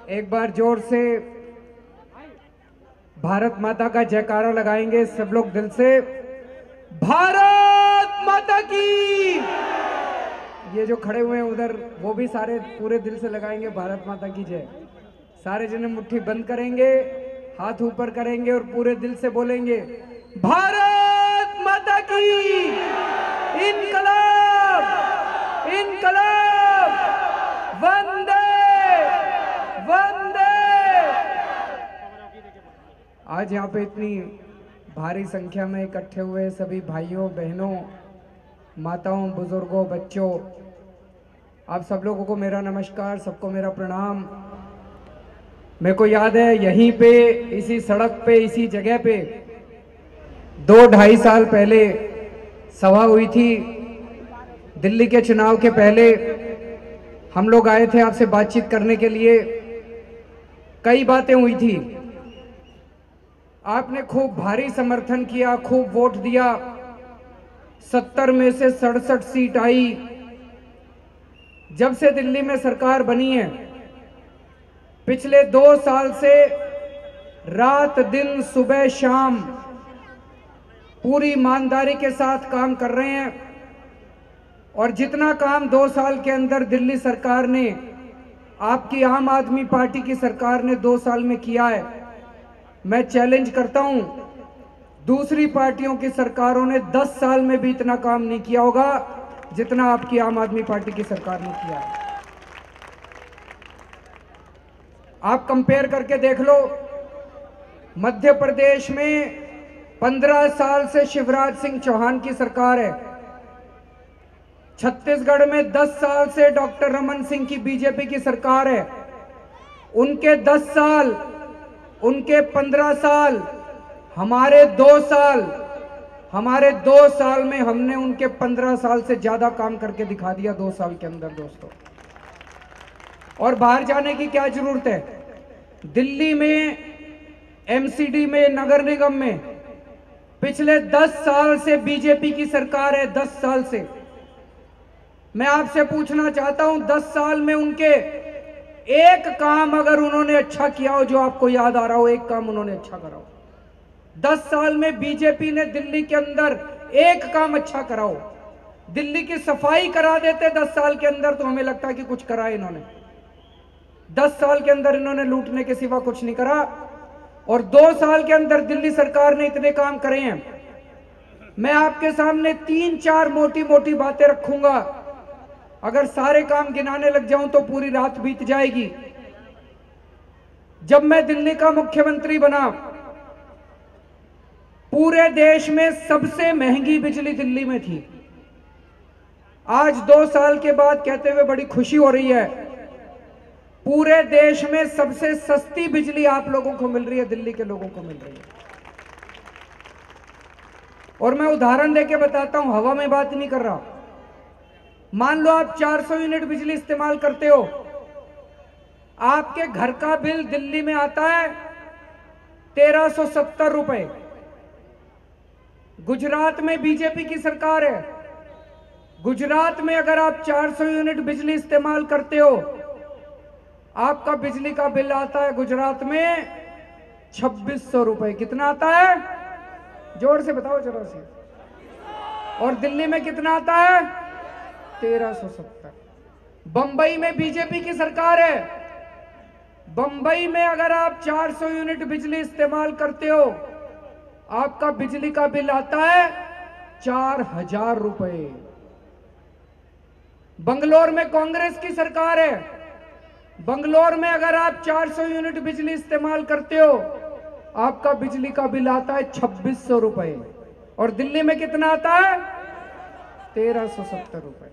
एक बार जोर से भारत माता का जयकारा लगाएंगे सब लोग दिल से। भारत माता की। ये जो खड़े हुए हैं उधर वो भी सारे पूरे दिल से लगाएंगे भारत माता की जय। सारे जने मुट्ठी बंद करेंगे, हाथ ऊपर करेंगे और पूरे दिल से बोलेंगे भारत माता की। इनकलाब इनकलाब वंदे वंदे। आज यहाँ पे इतनी भारी संख्या में इकट्ठे हुए सभी भाइयों बहनों, माताओं, बुजुर्गों, बच्चों, आप सब लोगों को मेरा नमस्कार, सबको मेरा प्रणाम। मेरे को याद है यहीं पे इसी सड़क पे इसी जगह पे 2-2.5 साल पहले सभा हुई थी। दिल्ली के चुनाव के पहले हम लोग आए थे आपसे बातचीत करने के लिए। कई बातें हुई थी, आपने खूब भारी समर्थन किया, खूब वोट दिया। 70 में से 67 सीट आई। जब से दिल्ली में सरकार बनी है, पिछले 2 साल से रात दिन सुबह शाम पूरी ईमानदारी के साथ काम कर रहे हैं। और जितना काम 2 साल के अंदर दिल्ली सरकार ने, आपकी आम आदमी पार्टी की सरकार ने 2 साल में किया है, मैं चैलेंज करता हूं दूसरी पार्टियों की सरकारों ने 10 साल में भी इतना काम नहीं किया होगा जितना आपकी आम आदमी पार्टी की सरकार ने किया है। आप कंपेयर करके देख लो। मध्य प्रदेश में 15 साल से शिवराज सिंह चौहान की सरकार है। छत्तीसगढ़ में 10 साल से डॉक्टर रमन सिंह की बीजेपी की सरकार है। उनके 10 साल, उनके 15 साल, हमारे 2 साल, हमारे 2 साल में हमने उनके 15 साल से ज्यादा काम करके दिखा दिया 2 साल के अंदर दोस्तों। और बाहर जाने की क्या जरूरत है। दिल्ली में, एमसीडी में, नगर निगम में पिछले 10 साल से बीजेपी की सरकार है। 10 साल से। मैं आपसे पूछना चाहता हूं 10 साल में उनके एक काम अगर उन्होंने अच्छा किया हो, जो आपको याद आ रहा हो, एक काम उन्होंने अच्छा करा हो। 10 साल में बीजेपी ने दिल्ली के अंदर एक काम अच्छा करा हो। दिल्ली की सफाई करा देते 10 साल के अंदर तो हमें लगता है कि कुछ करा इन्होंने। 10 साल के अंदर इन्होंने लूटने के सिवा कुछ नहीं करा। और 2 साल के अंदर दिल्ली सरकार ने इतने काम करे हैं। मैं आपके सामने 3-4 मोटी मोटी बातें रखूंगा। अगर सारे काम गिनाने लग जाऊं तो पूरी रात बीत जाएगी। जब मैं दिल्ली का मुख्यमंत्री बना, पूरे देश में सबसे महंगी बिजली दिल्ली में थी। आज 2 साल के बाद कहते हुए बड़ी खुशी हो रही है, पूरे देश में सबसे सस्ती बिजली आप लोगों को मिल रही है, दिल्ली के लोगों को मिल रही है। और मैं उदाहरण देके बताता हूं, हवा में बात नहीं कर रहा। मान लो आप 400 यूनिट बिजली इस्तेमाल करते हो, आपके घर का बिल दिल्ली में आता है 1370 रुपए। गुजरात में बीजेपी की सरकार है। गुजरात में अगर आप 400 यूनिट बिजली इस्तेमाल करते हो, आपका बिजली का बिल आता है गुजरात में 2600 रुपए। कितना आता है? जोर से बताओ जरा से। और दिल्ली में कितना आता है? 1370। बंबई में बीजेपी की सरकार है। बंबई में अगर आप 400 यूनिट बिजली इस्तेमाल करते हो, आपका बिजली का बिल आता है 4000 रुपए। बंगलोर में कांग्रेस की सरकार है। बंगलोर में अगर आप 400 यूनिट बिजली इस्तेमाल करते हो, आपका बिजली का बिल आता है 2600 रुपए। और दिल्ली में कितना आता है? 1370 रुपए।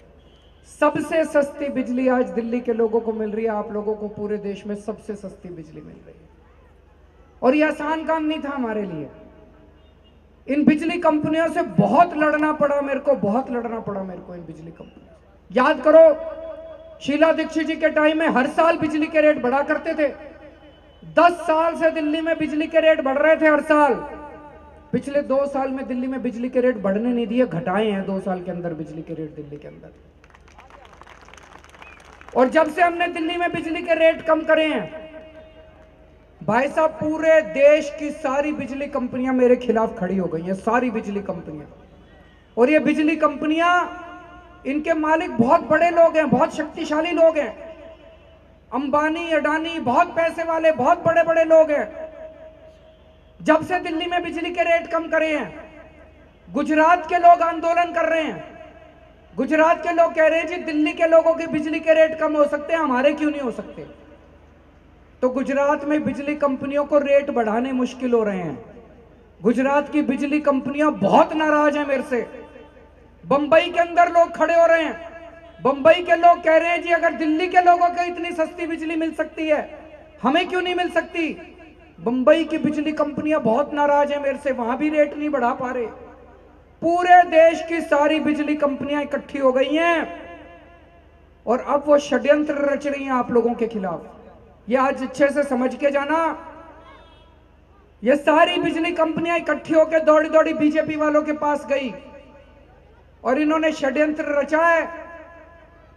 सबसे सस्ती बिजली आज दिल्ली के लोगों को मिल रही है। आप लोगों को पूरे देश में सबसे सस्ती बिजली मिल रही है। और यह आसान काम नहीं था हमारे लिए। इन बिजली कंपनियों से बहुत लड़ना पड़ा मेरे को, बहुत लड़ना पड़ा मेरे को इन बिजली कंपनियों से। याद करो, शीला दीक्षित जी के टाइम में हर साल बिजली के रेट बढ़ा करते थे। 10 साल से दिल्ली में बिजली के रेट बढ़ रहे थे हर साल। पिछले 2 साल में दिल्ली में बिजली के रेट बढ़ने नहीं दिए, घटाए हैं 2 साल के अंदर बिजली के रेट दिल्ली के अंदर। और जब से हमने दिल्ली में बिजली के रेट कम करे हैं, भाई साहब, पूरे देश की सारी बिजली कंपनियां मेरे खिलाफ खड़ी हो गई हैं, सारी बिजली कंपनियां। और ये बिजली कंपनियां, इनके मालिक बहुत बड़े लोग हैं, बहुत शक्तिशाली लोग हैं। अंबानी, अडानी, बहुत पैसे वाले, बहुत बड़े बड़े लोग हैं। जब से दिल्ली में बिजली के रेट कम करे हैं, गुजरात के लोग आंदोलन कर रहे हैं। गुजरात के लोग कह रहे हैं जी दिल्ली के लोगों के बिजली के रेट कम हो सकते हैं, हमारे क्यों नहीं हो सकते। तो गुजरात में बिजली कंपनियों को रेट बढ़ाने मुश्किल हो रहे हैं। गुजरात की बिजली कंपनियां बहुत नाराज हैं मेरे से। बंबई के अंदर लोग खड़े हो रहे हैं। बंबई के लोग कह रहे हैं जी अगर दिल्ली के लोगों को इतनी सस्ती बिजली मिल सकती है, हमें क्यों नहीं मिल सकती। बंबई की बिजली कंपनियां बहुत नाराज हैं मेरे से, वहां भी रेट नहीं बढ़ा पा रहे। पूरे देश की सारी बिजली कंपनियां इकट्ठी हो गई हैं और अब वो षड्यंत्र रच रही हैं आप लोगों के खिलाफ। ये आज अच्छे से समझ के जाना, ये सारी बिजली कंपनियां इकट्ठी होकर दौड़ी दौड़ी बीजेपी वालों के पास गई और इन्होंने षड्यंत्र रचा है,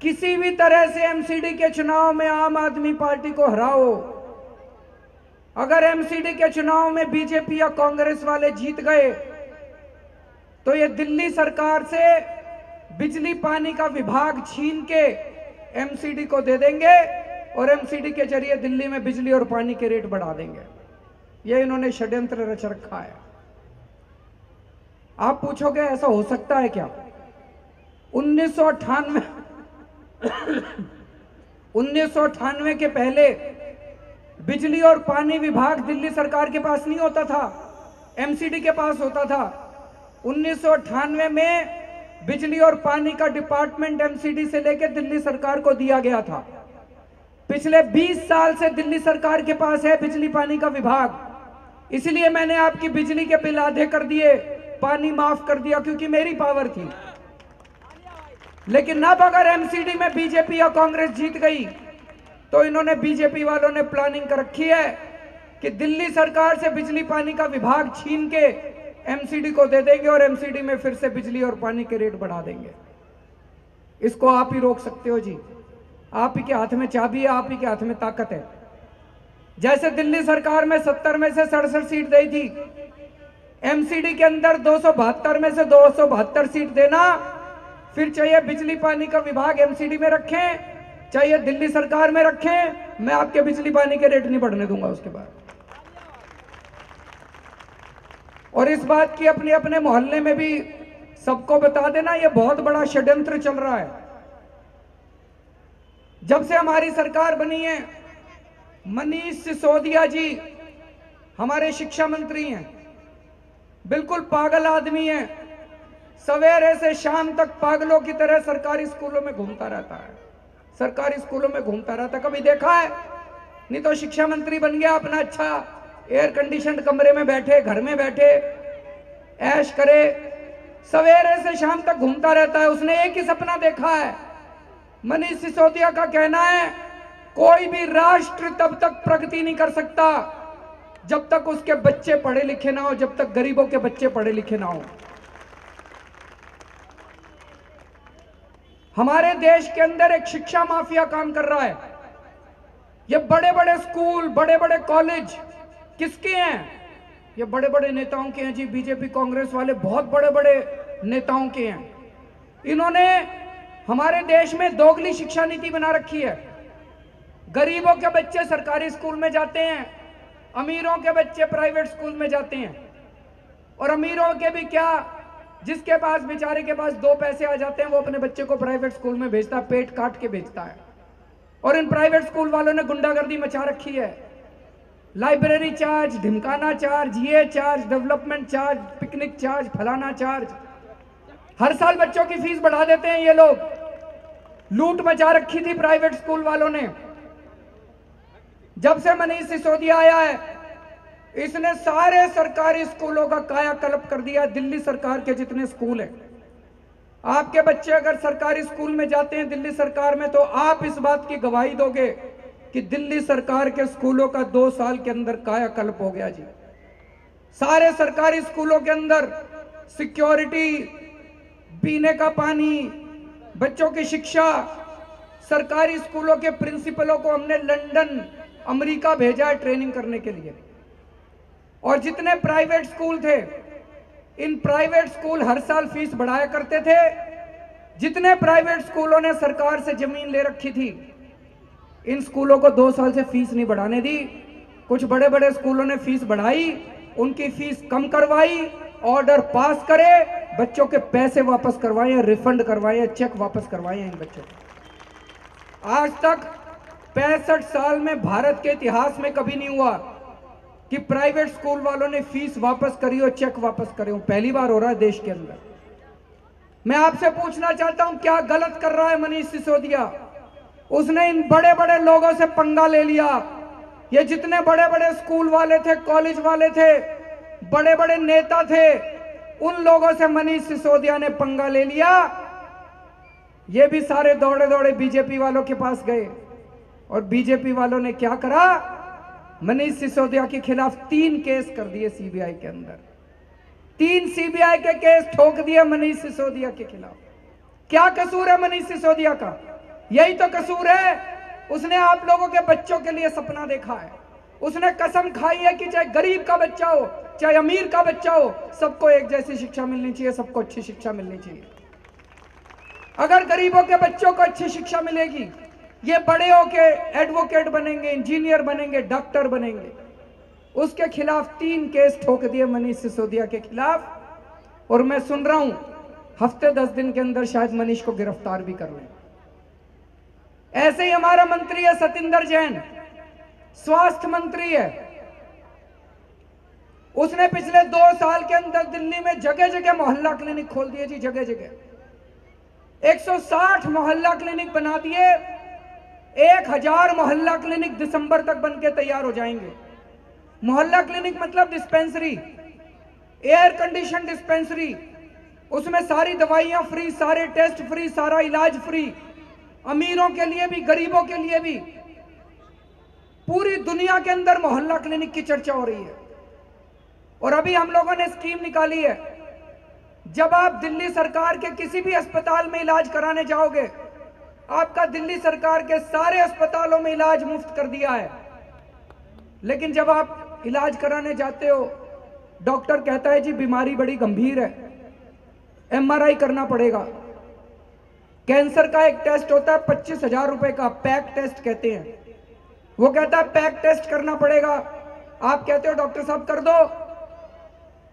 किसी भी तरह से एमसीडी के चुनाव में आम आदमी पार्टी को हराओ। अगर एमसीडी के चुनाव में बीजेपी या कांग्रेस वाले जीत गए तो ये दिल्ली सरकार से बिजली पानी का विभाग छीन के एमसीडी को दे देंगे और एमसीडी के जरिए दिल्ली में बिजली और पानी के रेट बढ़ा देंगे। ये इन्होंने षड्यंत्र रच रखा है। आप पूछोगे ऐसा हो सकता है क्या? 1998 के पहले बिजली और पानी विभाग दिल्ली सरकार के पास नहीं होता था, एमसीडी के पास होता था। 1998 में बिजली और पानी का डिपार्टमेंट एमसीडी से लेकर दिल्ली सरकार को दिया गया था। पिछले 20 साल से दिल्ली सरकार के पास है बिजली पानी का विभाग। इसलिए मैंने आपकी बिजली के बिल आधे कर दिए, पानी माफ कर दिया, क्योंकि मेरी पावर थी। लेकिन अब अगर एमसीडी में बीजेपी या कांग्रेस जीत गई तो इन्होंने, बीजेपी वालों ने प्लानिंग कर रखी है कि दिल्ली सरकार से बिजली पानी का विभाग छीन के एमसीडी को दे देंगे और एमसीडी में फिर से बिजली और पानी के रेट बढ़ा देंगे। इसको आप ही रोक सकते हो जी। आप ही के हाथ में चाबी है, आप ही के हाथ में ताकत है। जैसे दिल्ली सरकार में 70 में से 67 सीट दी थी, एमसीडी के अंदर 272 में से 272 सीट देना। फिर चाहिए बिजली पानी का विभाग एमसीडी में रखें, चाहिए दिल्ली सरकार में रखें, मैं आपके बिजली पानी के रेट नहीं बढ़ने दूंगा उसके बाद। और इस बात की अपने अपने मोहल्ले में भी सबको बता देना, यह बहुत बड़ा षड्यंत्र चल रहा है। जब से हमारी सरकार बनी है, मनीष सिसोदिया जी हमारे शिक्षा मंत्री हैं, बिल्कुल पागल आदमी है। सवेरे से शाम तक पागलों की तरह सरकारी स्कूलों में घूमता रहता है, सरकारी स्कूलों में घूमता रहता। कभी देखा है? नहीं तो शिक्षा मंत्री बन गया, अपना अच्छा एयर कंडीशन कमरे में बैठे, घर में बैठे ऐश करे, सवेरे से शाम तक घूमता रहता है। उसने एक ही सपना देखा है। मनीष सिसोदिया का कहना है कोई भी राष्ट्र तब तक प्रगति नहीं कर सकता जब तक उसके बच्चे पढ़े लिखे ना हो, जब तक गरीबों के बच्चे पढ़े लिखे ना हो। हमारे देश के अंदर एक शिक्षा माफिया काम कर रहा है। ये बड़े बड़े स्कूल, बड़े बड़े कॉलेज किसके हैं? ये बड़े बड़े नेताओं के हैं जी। बीजेपी कांग्रेस वाले बहुत बड़े बड़े नेताओं के हैं। इन्होंने हमारे देश में दोगली शिक्षा नीति बना रखी है। गरीबों के बच्चे सरकारी स्कूल में जाते हैं, अमीरों के बच्चे प्राइवेट स्कूल में जाते हैं। और अमीरों के भी क्या, जिसके पास, बेचारे के पास 2 पैसे आ जाते हैं, वो अपने बच्चे को प्राइवेट स्कूल में भेजता है, पेट काट के भेजता है। और इन प्राइवेट स्कूल वालों ने गुंडागर्दी मचा रखी है। लाइब्रेरी चार्ज, ढिमकाना चार्ज, ये charge, development charge, picnic charge, फलाना चार्ज। हर साल बच्चों की फीस बढ़ा देते हैं ये लोग। लूट मचा रखी थी प्राइवेट स्कूल वालों ने। जब से मनीष सिसोदिया आया है, इसने सारे सरकारी स्कूलों का कायाकल्प कर दिया। दिल्ली सरकार के जितने स्कूल हैं, आपके बच्चे अगर सरकारी स्कूल में जाते हैं दिल्ली सरकार में, तो आप इस बात की गवाही दोगे कि दिल्ली सरकार के स्कूलों का 2 साल के अंदर कायाकल्प हो गया जी। सारे सरकारी स्कूलों के अंदर सिक्योरिटी, पीने का पानी, बच्चों की शिक्षा, सरकारी स्कूलों के प्रिंसिपलों को हमने लंदन, अमेरिका भेजा है ट्रेनिंग करने के लिए। और जितने प्राइवेट स्कूल थे, इन प्राइवेट स्कूल हर साल फीस बढ़ाया करते थे। जितने प्राइवेट स्कूलों ने सरकार से जमीन ले रखी थी, इन स्कूलों को 2 साल से फीस नहीं बढ़ाने दी। कुछ बड़े बड़े स्कूलों ने फीस बढ़ाई, उनकी फीस कम करवाई, ऑर्डर पास करे, बच्चों के पैसे वापस करवाए, रिफंड करवाए, चेक वापस करवाए इन बच्चों को। आज तक 65 साल में भारत के इतिहास में कभी नहीं हुआ कि प्राइवेट स्कूल वालों ने फीस वापस करी हो, चेक वापस करे हो। पहली बार हो रहा है देश के अंदर। मैं आपसे पूछना चाहता हूं, क्या गलत कर रहा है मनीष सिसोदिया? उसने इन बड़े बड़े लोगों से पंगा ले लिया। ये जितने बड़े बड़े स्कूल वाले थे, कॉलेज वाले थे, बड़े बड़े नेता थे, उन लोगों से मनीष सिसोदिया ने पंगा ले लिया। ये भी सारे दौड़े दौड़े बीजेपी वालों के पास गए और बीजेपी वालों ने क्या करा? मनीष सिसोदिया के खिलाफ 3 केस कर दिए सीबीआई के अंदर। 3 सीबीआई के केस ठोक दिए मनीष सिसोदिया के खिलाफ। क्या कसूर है मनीष सिसोदिया का? यही तो कसूर है, उसने आप लोगों के बच्चों के लिए सपना देखा है। उसने कसम खाई है कि चाहे गरीब का बच्चा हो, चाहे अमीर का बच्चा हो, सबको एक जैसी शिक्षा मिलनी चाहिए, सबको अच्छी शिक्षा मिलनी चाहिए। अगर गरीबों के बच्चों को अच्छी शिक्षा मिलेगी, ये बड़े होके एडवोकेट बनेंगे, इंजीनियर बनेंगे, डॉक्टर बनेंगे। उसके खिलाफ 3 केस ठोक दिए मनीष सिसोदिया के खिलाफ। और मैं सुन रहा हूं हफ्ते 10 दिन के अंदर शायद मनीष को गिरफ्तार भी कर लें। ऐसे ही हमारा मंत्री है सतिंदर जैन, स्वास्थ्य मंत्री है। उसने पिछले 2 साल के अंदर दिल्ली में जगह जगह मोहल्ला क्लिनिक खोल दिए जी, जगह जगह 160 मोहल्ला क्लिनिक बना दिए। 1000 मोहल्ला क्लिनिक दिसंबर तक बनके तैयार हो जाएंगे। मोहल्ला क्लिनिक मतलब डिस्पेंसरी, एयर कंडीशन डिस्पेंसरी। उसमें सारी दवाइयां फ्री, सारे टेस्ट फ्री, सारा इलाज फ्री। अमीरों के लिए भी, गरीबों के लिए भी। पूरी दुनिया के अंदर मोहल्ला क्लिनिक की चर्चा हो रही है। और अभी हम लोगों ने स्कीम निकाली है, जब आप दिल्ली सरकार के किसी भी अस्पताल में इलाज कराने जाओगे, आपका दिल्ली सरकार के सारे अस्पतालों में इलाज मुफ्त कर दिया है। लेकिन जब आप इलाज कराने जाते हो, डॉक्टर कहता है जी बीमारी बड़ी गंभीर है, MRI करना पड़ेगा। कैंसर का एक टेस्ट होता है 25,000 रुपए का, पैक टेस्ट कहते हैं। वो कहता है पैक टेस्ट करना पड़ेगा। आप कहते हो डॉक्टर साहब कर दो,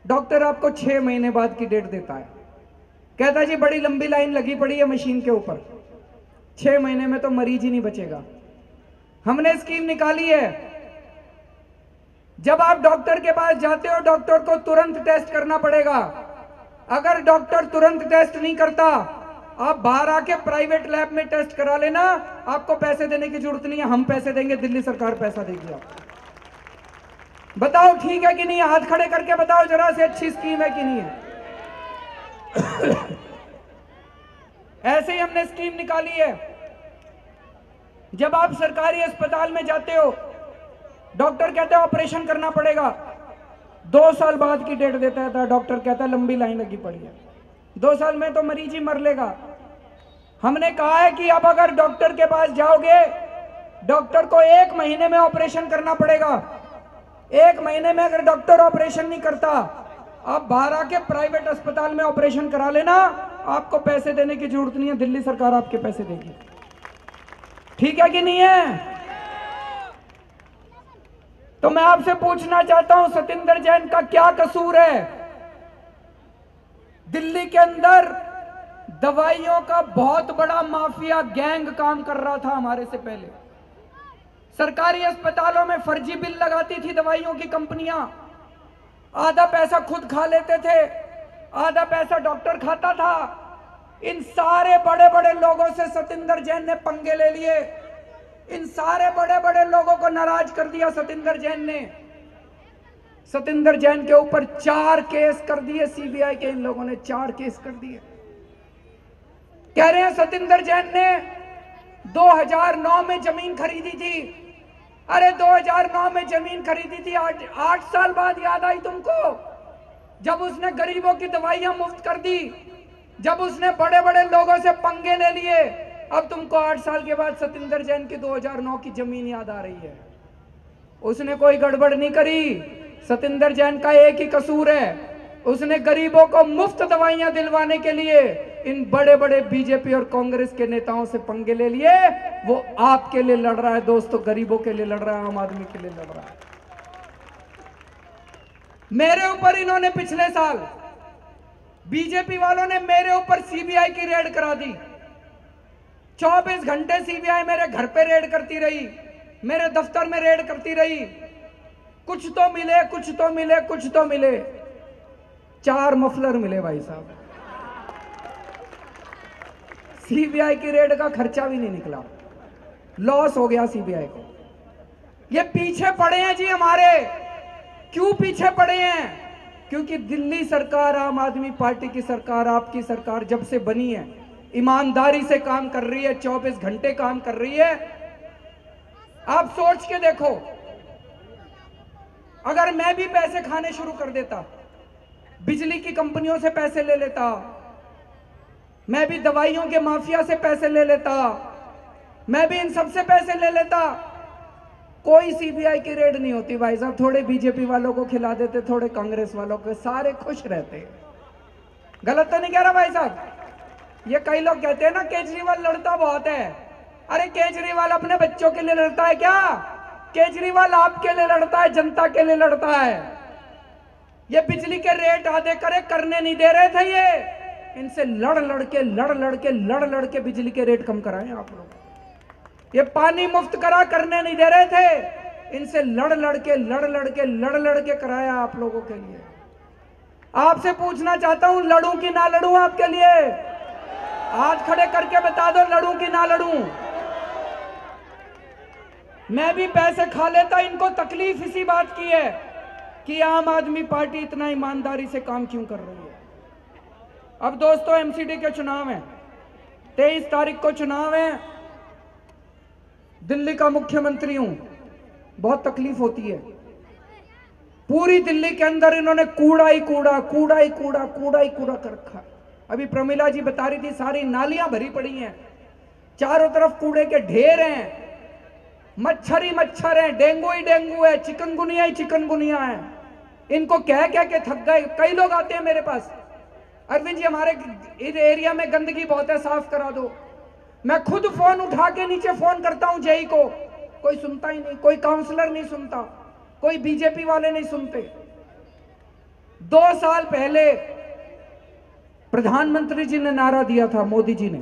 डॉक्टर आपको 6 महीने बाद की डेट देता है। कहता है जी बड़ी लंबी लाइन लगी पड़ी है मशीन के ऊपर, 6 महीने में तो मरीज ही नहीं बचेगा। हमने स्कीम निकाली है, जब आप डॉक्टर के पास जाते हो, डॉक्टर को तुरंत टेस्ट करना पड़ेगा। अगर डॉक्टर तुरंत टेस्ट नहीं करता, आप बाहर आके प्राइवेट लैब में टेस्ट करा लेना, आपको पैसे देने की जरूरत नहीं है, हम पैसे देंगे, दिल्ली सरकार पैसा देगी आपको। बताओ ठीक है कि नहीं? हाथ खड़े करके बताओ जरा से, अच्छी स्कीम है कि नहीं है? ऐसे ही हमने स्कीम निकाली है, जब आप सरकारी अस्पताल में जाते हो, डॉक्टर कहता है ऑपरेशन करना पड़ेगा, 2 साल बाद की डेट देता है, डॉक्टर कहता है लंबी लाइन लगी पड़ी है, 2 साल में तो मरीज ही मर लेगा। हमने कहा है कि अब अगर डॉक्टर के पास जाओगे, डॉक्टर को 1 महीने में ऑपरेशन करना पड़ेगा। 1 महीने में अगर डॉक्टर ऑपरेशन नहीं करता, आप बाहर आके प्राइवेट अस्पताल में ऑपरेशन करा लेना, आपको पैसे देने की जरूरत नहीं है, दिल्ली सरकार आपके पैसे देगी। ठीक है कि नहीं है? तो मैं आपसे पूछना चाहता हूं, सतिंदर जैन का क्या कसूर है? दिल्ली के अंदर दवाइयों का बहुत बड़ा माफिया गैंग काम कर रहा था हमारे से पहले। सरकारी अस्पतालों में फर्जी बिल लगाती थी दवाइयों की कंपनियां, आधा पैसा खुद खा लेते थे, आधा पैसा डॉक्टर खाता था। इन सारे बड़े बड़े लोगों से सतिंदर जैन ने पंगे ले लिए, इन सारे बड़े बड़े लोगों को नाराज कर दिया सतिंदर जैन ने। सतिंदर जैन के ऊपर 4 केस कर दिए सीबीआई के, इन लोगों ने 4 केस कर दिए। कह रहे हैं सतिंदर जैन ने 2009 में जमीन खरीदी थी। अरे 2009 में जमीन खरीदी थी, 8 साल बाद याद आई तुमको? जब उसने गरीबों की दवाइयां मुफ्त कर दी, जब उसने बड़े बड़े लोगों से पंगे ले लिए, अब तुमको 8 साल के बाद सतिंदर जैन की 2009 की जमीन याद आ रही है। उसने कोई गड़बड़ नहीं करी। सतिंदर जैन का एक ही कसूर है, उसने गरीबों को मुफ्त दवाइयां दिलवाने के लिए इन बड़े बड़े बीजेपी और कांग्रेस के नेताओं से पंगे ले लिए। वो आपके लिए लड़ रहा है दोस्तों, गरीबों के लिए लड़ रहा है, आम आदमी के लिए लड़ रहा है। मेरे ऊपर इन्होंने पिछले साल बीजेपी वालों ने मेरे ऊपर सीबीआई की रेड करा दी। 24 घंटे सीबीआई मेरे घर पे रेड करती रही, मेरे दफ्तर में रेड करती रही। कुछ तो मिले, कुछ तो मिले, कुछ तो मिले। 4 मफलर मिले भाई साहब। सीबीआई की रेड का खर्चा भी नहीं निकला, लॉस हो गया सीबीआई को। ये पीछे पड़े हैं जी हमारे। क्यों पीछे पड़े हैं? क्योंकि दिल्ली सरकार, आम आदमी पार्टी की सरकार, आपकी सरकार जब से बनी है ईमानदारी से काम कर रही है, 24 घंटे काम कर रही है। आप सोच के देखो, अगर मैं भी पैसे खाने शुरू कर देता, बिजली की कंपनियों से पैसे ले लेता, मैं भी दवाइयों के माफिया से पैसे ले लेता, मैं भी इन सबसे पैसे ले लेता, कोई सीबीआई की रेड नहीं होती भाई साहब। थोड़े बीजेपी वालों को खिला देते, थोड़े कांग्रेस वालों को, सारे खुश रहते। गलत तो नहीं कह रहा भाई साहब? ये कई लोग कहते हैं ना केजरीवाल लड़ता बहुत है। अरे केजरीवाल अपने बच्चों के लिए लड़ता है क्या? केजरीवाल आपके लिए लड़ता है, जनता के लिए लड़ता है। ये बिजली के रेट आधे करने नहीं दे रहे थे ये। इनसे लड़ लड़के बिजली के रेट कम कराए आप लोग। ये पानी मुफ्त करा, करने नहीं दे रहे थे। इनसे लड़ लड़के कराया आप लोगों के लिए। आपसे पूछना चाहता हूं, लड़ूं कि ना लड़ूं आपके लिए? हाथ खड़े करके बता दो, लड़ूं कि ना लड़ूं? मैं भी पैसे खा लेता। इनको तकलीफ इसी बात की है कि आम आदमी पार्टी इतना ईमानदारी से काम क्यों कर रही है। अब दोस्तों एमसीडी के चुनाव हैं, 23 तारीख को चुनाव है। दिल्ली का मुख्यमंत्री हूं, बहुत तकलीफ होती है। पूरी दिल्ली के अंदर इन्होंने कूड़ा ही कूड़ा कर रखा। अभी प्रमिला जी बता रही थी, सारी नालियां भरी पड़ी हैं, चारों तरफ कूड़े के ढेर हैं, मच्छर ही मच्छर है, डेंगू ही डेंगू है, चिकनगुनिया ही चिकनगुनिया है। इनको कह के थक गए। कई लोग आते हैं मेरे पास, अरविंद जी हमारे इस एरिया में गंदगी बहुत है, साफ करा दो। मैं खुद फोन उठा के नीचे फोन करता हूं जेई को, कोई सुनता ही नहीं, कोई काउंसलर नहीं सुनता, कोई बीजेपी वाले नहीं सुनते। 2 साल पहले प्रधानमंत्री जी ने नारा दिया था, मोदी जी ने,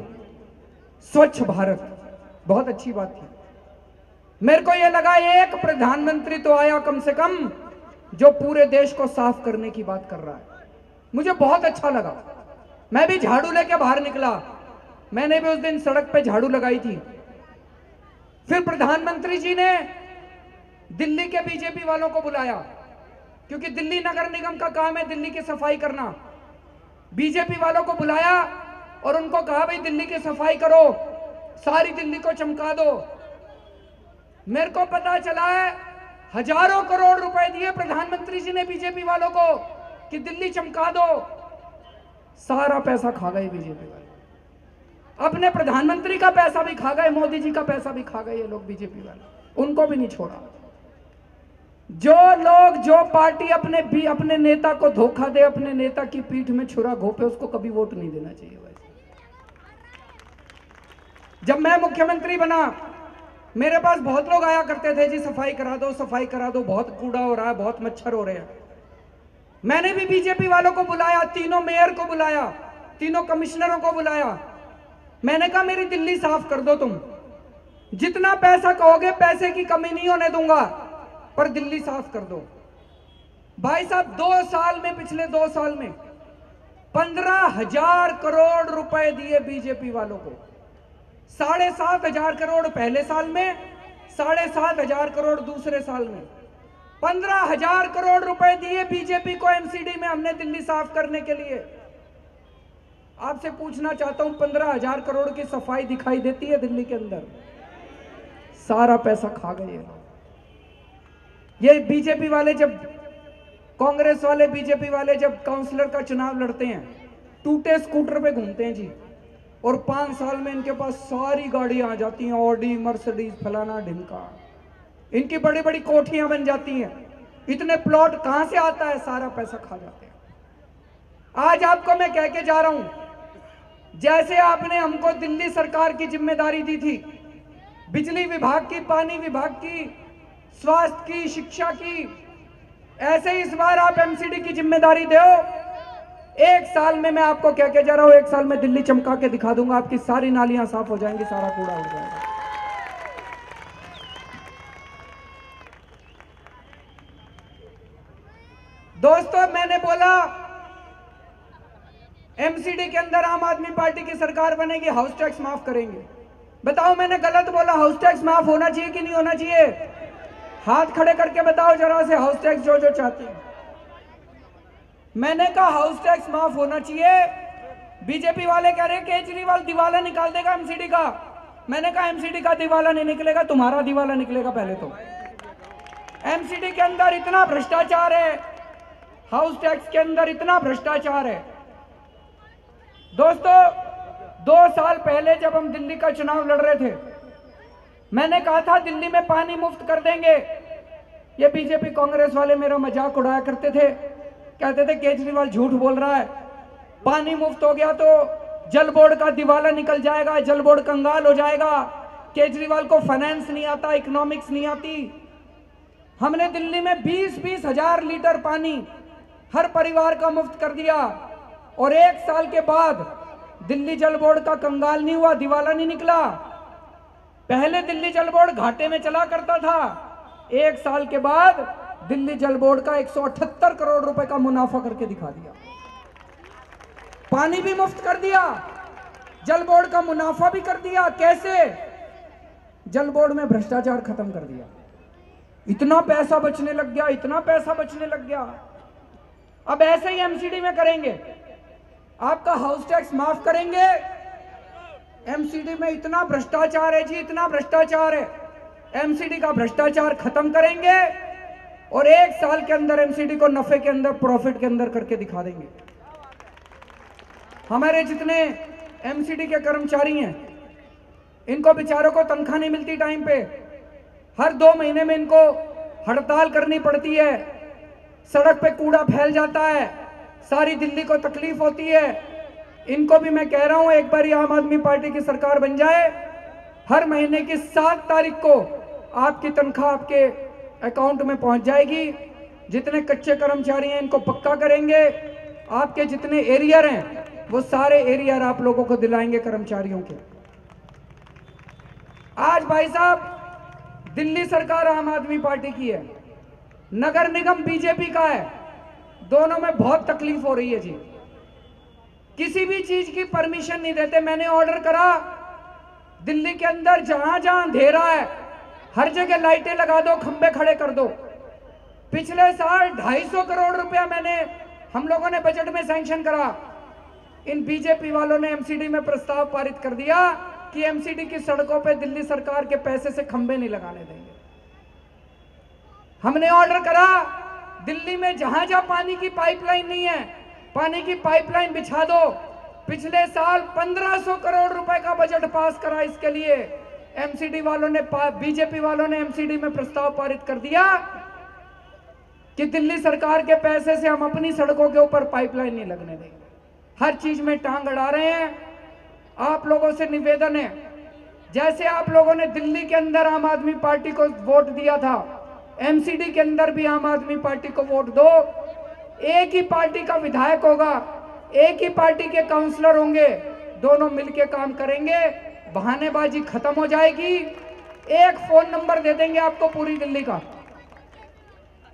स्वच्छ भारत। बहुत अच्छी बात थी। मेरे को यह लगा एक प्रधानमंत्री तो आया कम से कम जो पूरे देश को साफ करने की बात कर रहा है। मुझे बहुत अच्छा लगा। मैं भी झाड़ू लेके बाहर निकला, मैंने भी उस दिन सड़क पे झाड़ू लगाई थी। फिर प्रधानमंत्री जी ने दिल्ली के बीजेपी वालों को बुलाया, क्योंकि दिल्ली नगर निगम का काम है दिल्ली की सफाई करना। बीजेपी वालों को बुलाया और उनको कहा, भाई दिल्ली की सफाई करो, सारी दिल्ली को चमका दो। मेरे को पता चला है हजारों करोड़ रुपए दिए प्रधानमंत्री जी ने बीजेपी वालों को कि दिल्ली चमका दो। सारा पैसा खा गए बीजेपी वाले, अपने प्रधानमंत्री का पैसा भी खा गए, मोदी जी का पैसा भी खा गए ये लोग बीजेपी वाले, उनको भी नहीं छोड़ा। जो लोग, जो पार्टी अपने नेता को धोखा दे, अपने नेता की पीठ में छुरा घोपे, उसको कभी वोट नहीं देना चाहिए। वैसे जब मैं मुख्यमंत्री बना, मेरे पास बहुत लोग आया करते थे, जी सफाई करा दो, सफाई करा दो, बहुत कूड़ा हो रहा है, बहुत मच्छर हो रहे हैं। मैंने भी बीजेपी वालों को बुलाया, तीनों मेयर को बुलाया, तीनों कमिश्नरों को बुलाया। मैंने कहा मेरी दिल्ली साफ कर दो, तुम जितना पैसा कहोगे, पैसे की कमी नहीं होने दूंगा, पर दिल्ली साफ कर दो। भाई साहब 2 साल में, पिछले 2 साल में 15,000 करोड़ रुपए दिए बीजेपी वालों को। 7,500 करोड़ पहले साल में, 7,500 करोड़ दूसरे साल में। 15,000 करोड़ रुपए दिए बीजेपी को एमसीडी में हमने दिल्ली साफ करने के लिए। आपसे पूछना चाहता हूं, 15,000 करोड़ की सफाई दिखाई देती है दिल्ली के अंदर? सारा पैसा खा गए ये बीजेपी वाले। जब कांग्रेस वाले, बीजेपी वाले जब काउंसलर का चुनाव लड़ते हैं, टूटे स्कूटर पे घूमते हैं जी, और 5 साल में इनके पास सारी गाड़ियां आ जाती हैं, ऑडी, मर्सिडीज, फलाना ढिमका। इनकी बड़ी बड़ी कोठियां बन जाती हैं। इतने प्लॉट कहां से आता है? सारा पैसा खा जाते हैं। आज आपको मैं कह के जा रहा हूं, जैसे आपने हमको दिल्ली सरकार की जिम्मेदारी दी थी, बिजली विभाग की, पानी विभाग की, स्वास्थ्य की, शिक्षा की, ऐसे ही इस बार आप एमसीडी की जिम्मेदारी दो। 1 साल में मैं आपको कह के जा रहा हूं, 1 साल में दिल्ली चमका के दिखा दूंगा। आपकी सारी नालियां साफ हो जाएंगी, सारा कूड़ा उड़ जाएगा। दोस्तों, मैंने बोला एमसीडी के अंदर आम आदमी पार्टी की सरकार बनेगी, हाउस टैक्स माफ करेंगे। बताओ मैंने गलत बोला? हाउस टैक्स माफ होना चाहिए कि नहीं होना चाहिए? हाथ खड़े करके बताओ जरा से, हाउस टैक्स जो जो चाहते हैं। मैंने कहा हाउस टैक्स माफ होना चाहिए। बीजेपी वाले कह रहे केजरीवाल दिवाला निकाल देगा एमसीडी का। मैंने कहा एमसीडी का दिवाला नहीं निकलेगा, तुम्हारा दिवाला निकलेगा पहले तो। एमसीडी के अंदर इतना भ्रष्टाचार है, हाउस टैक्स के अंदर इतना भ्रष्टाचार है। दोस्तों, 2 साल पहले जब हम दिल्ली का चुनाव लड़ रहे थे, मैंने कहा था दिल्ली में पानी मुफ्त कर देंगे। ये बीजेपी कांग्रेस वाले मेरा मजाक उड़ाया करते थे, कहते थे केजरीवाल झूठ बोल रहा है, पानी मुफ्त हो गया तो जल बोर्ड का दिवाला निकल जाएगा, जल बोर्ड कंगाल हो जाएगा, केजरीवाल को फाइनेंस नहीं आता, इकोनॉमिक्स नहीं आती। हमने दिल्ली में 20-20 हजार लीटर पानी हर परिवार का मुफ्त कर दिया, और 1 साल के बाद दिल्ली जल बोर्ड का कंगाल नहीं हुआ, दिवाला नहीं निकला। पहले दिल्ली जल बोर्ड घाटे में चला करता था, 1 साल के बाद दिल्ली जल बोर्ड का 178 करोड़ रुपए का मुनाफा करके दिखा दिया। पानी भी मुफ्त कर दिया, जल बोर्ड का मुनाफा भी कर दिया। कैसे? जल बोर्ड में भ्रष्टाचार खत्म कर दिया। इतना पैसा बचने लग गया, इतना पैसा बचने लग गया। अब ऐसे ही एमसीडी में करेंगे, आपका हाउस टैक्स माफ करेंगे। एमसीडी में इतना भ्रष्टाचार है जी, इतना भ्रष्टाचार है। एमसीडी का भ्रष्टाचार खत्म करेंगे और 1 साल के अंदर एमसीडी को नफे के अंदर, प्रॉफिट के अंदर करके दिखा देंगे। हमारे जितने एमसीडी के कर्मचारी हैं, इनको बेचारों को तनख्वाह नहीं मिलती टाइम पे, हर 2 महीने में इनको हड़ताल करनी पड़ती है, सड़क पे कूड़ा फैल जाता है, सारी दिल्ली को तकलीफ होती है। इनको भी मैं कह रहा हूं, एक बार आम आदमी पार्टी की सरकार बन जाए, हर महीने की 7 तारीख को आपकी तनख्वाह आपके अकाउंट में पहुंच जाएगी। जितने कच्चे कर्मचारी हैं इनको पक्का करेंगे, आपके जितने एरियर हैं वो सारे एरियर आप लोगों को दिलाएंगे कर्मचारियों के। आज भाई साहब, दिल्ली सरकार आम आदमी पार्टी की है, नगर निगम बीजेपी का है, दोनों में बहुत तकलीफ हो रही है जी। किसी भी चीज की परमिशन नहीं देते। मैंने ऑर्डर करा, दिल्ली के अंदर जहां जहां अंधेरा है हर जगह लाइटें लगा दो, खंबे खड़े कर दो। पिछले साल 250 करोड़ रुपया हम लोगों ने बजट में सैंक्शन करा। इन बीजेपी वालों ने एमसीडी में प्रस्ताव पारित कर दिया कि एमसीडी की सड़कों पे दिल्ली सरकार के पैसे से खंबे नहीं लगाने देंगे। हमने ऑर्डर करा, दिल्ली में जहां जहां पानी की पाइपलाइन नहीं है, पानी की पाइपलाइन बिछा दो। पिछले साल 1500 करोड़ रुपए का बजट पास करा इसके लिए। एमसीडी वालों ने, बीजेपी वालों ने एमसीडी में प्रस्ताव पारित कर दिया कि दिल्ली सरकार के पैसे से हम अपनी सड़कों के ऊपर पाइपलाइन नहीं लगने देंगे। हर चीज में टांग अड़ा रहे हैं। आप लोगों से निवेदन है, जैसे आप लोगों ने दिल्ली के अंदर आम आदमी पार्टी को वोट दिया था, एमसीडी के अंदर भी आम आदमी पार्टी को वोट दो। एक ही पार्टी का विधायक होगा, एक ही पार्टी के काउंसलर होंगे, दोनों मिलकर काम करेंगे, बहानेबाजी खत्म हो जाएगी। एक फोन नंबर दे देंगे आपको पूरी दिल्ली का,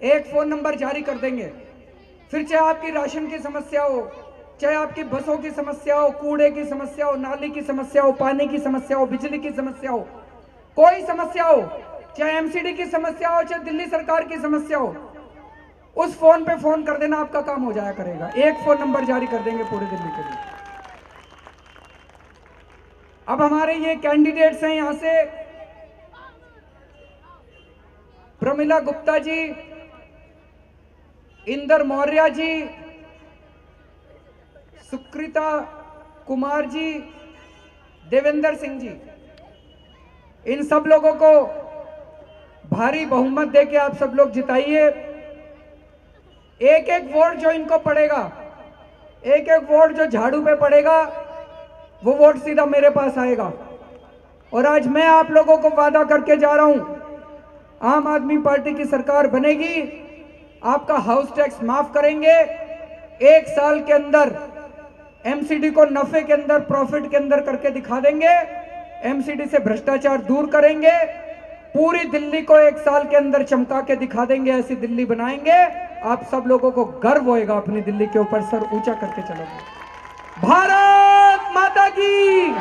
एक फोन नंबर जारी कर देंगे। फिर चाहे आपकी राशन की समस्या हो, चाहे आपकी बसों की समस्या हो, कूड़े की समस्या हो, नाली की समस्या हो, पानी की समस्या हो, बिजली की समस्या हो, कोई समस्या हो, चाहे एमसीडी की समस्या हो, चाहे दिल्ली सरकार की समस्या हो, उस फोन पे फोन कर देना, आपका काम हो जाया करेगा। एक फोन नंबर जारी कर देंगे पूरी दिल्ली के लिए। अब हमारे ये कैंडिडेट्स हैं, यहां से प्रमिला गुप्ता जी, इंदर मौर्य जी, सुकृता कुमार जी, देवेंद्र सिंह जी, इन सब लोगों को भारी बहुमत देके आप सब लोग जिताइए। एक एक वोट जो इनको पड़ेगा, एक एक वोट जो झाड़ू पे पड़ेगा, वो वोट सीधा मेरे पास आएगा। और आज मैं आप लोगों को वादा करके जा रहा हूं, आम आदमी पार्टी की सरकार बनेगी, आपका हाउस टैक्स माफ करेंगे, 1 साल के अंदर एमसीडी को नफे के अंदर, प्रॉफिट के अंदर करके दिखा देंगे, एमसीडी से भ्रष्टाचार दूर करेंगे, पूरी दिल्ली को 1 साल के अंदर चमका के दिखा देंगे, ऐसी दिल्ली बनाएंगे। आप सब लोगों को गर्व होएगा अपनी दिल्ली के ऊपर, सर ऊंचा करके चलोगे। भारत माता की।